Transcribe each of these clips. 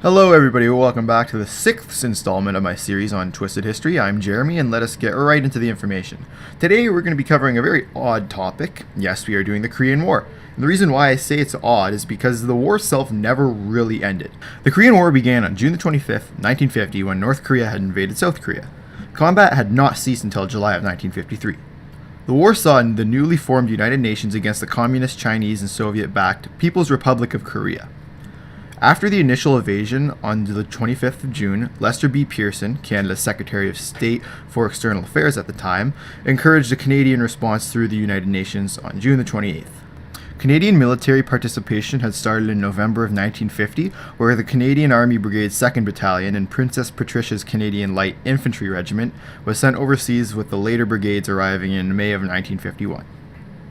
Hello everybody, welcome back to the 6th installment of my series on Twisted History. I'm Jeremy and let us get right into the information. Today we're going to be covering a very odd topic. Yes, we are doing the Korean War. And the reason why I say it's odd is because the war itself never really ended. The Korean War began on June the 25th, 1950 when North Korea had invaded South Korea. Combat had not ceased until July of 1953. The war saw the newly formed United Nations against the Communist Chinese and Soviet-backed People's Republic of Korea. After the initial invasion on the 25th of June, Lester B. Pearson, Canada's Secretary of State for External Affairs at the time, encouraged a Canadian response through the United Nations on June the 28th. Canadian military participation had started in November of 1950, where the Canadian Army Brigade's 2nd Battalion and Princess Patricia's Canadian Light Infantry Regiment was sent overseas, with the later brigades arriving in May of 1951.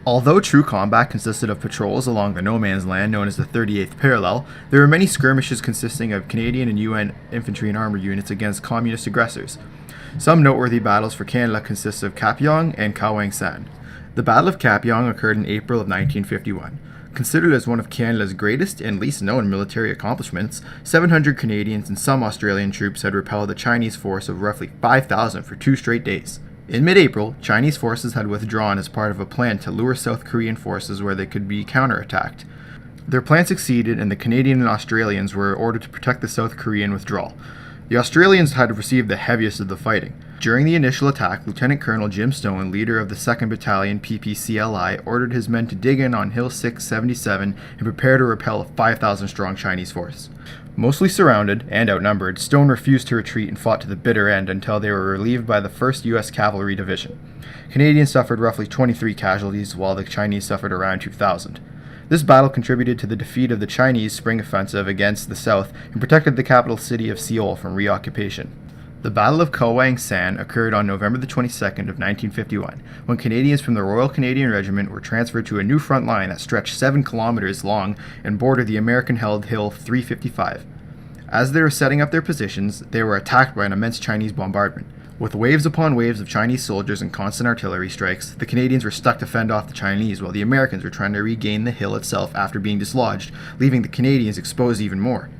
Although true combat consisted of patrols along the no man's land known as the 38th Parallel, there were many skirmishes consisting of Canadian and UN infantry and armor units against communist aggressors. Some noteworthy battles for Canada consist of Kapyong and Kawang San. The Battle of Kapyong occurred in April of 1951. Considered as one of Canada's greatest and least known military accomplishments, 700 Canadians and some Australian troops had repelled a Chinese force of roughly 5,000 for 2 straight days. In mid-April, Chinese forces had withdrawn as part of a plan to lure South Korean forces where they could be counterattacked. Their plan succeeded, and the Canadian and Australians were ordered to protect the South Korean withdrawal. The Australians had received the heaviest of the fighting. During the initial attack, Lieutenant Colonel Jim Stone, leader of the 2nd Battalion PPCLI, ordered his men to dig in on Hill 677 and prepare to repel a 5,000-strong Chinese force. Mostly surrounded and outnumbered, Stone refused to retreat and fought to the bitter end until they were relieved by the 1st U.S. Cavalry Division. Canadians suffered roughly 23 casualties, while the Chinese suffered around 2,000. This battle contributed to the defeat of the Chinese spring offensive against the south and protected the capital city of Seoul from reoccupation. The Battle of Kawang San occurred on November the 22nd of 1951, when Canadians from the Royal Canadian Regiment were transferred to a new front line that stretched 7 kilometers long and bordered the American-held Hill 355. As they were setting up their positions, they were attacked by an immense Chinese bombardment. With waves upon waves of Chinese soldiers and constant artillery strikes, the Canadians were stuck to fend off the Chinese, while the Americans were trying to regain the hill itself after being dislodged, leaving the Canadians exposed even more.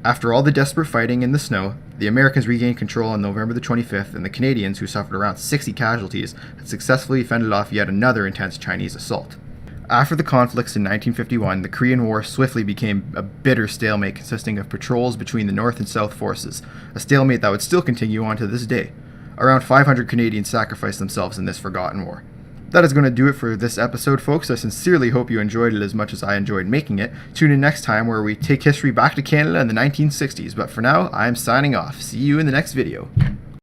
After all the desperate fighting in the snow, the Americans regained control on November the 25th, and the Canadians, who suffered around 60 casualties, had successfully fended off yet another intense Chinese assault. After the conflicts in 1951, the Korean War swiftly became a bitter stalemate consisting of patrols between the North and South forces, a stalemate that would still continue on to this day. Around 500 Canadians sacrificed themselves in this forgotten war. That is going to do it for this episode, folks. I sincerely hope you enjoyed it as much as I enjoyed making it. Tune in next time where we take history back to Canada in the 1960s. But for now, I'm signing off. See you in the next video.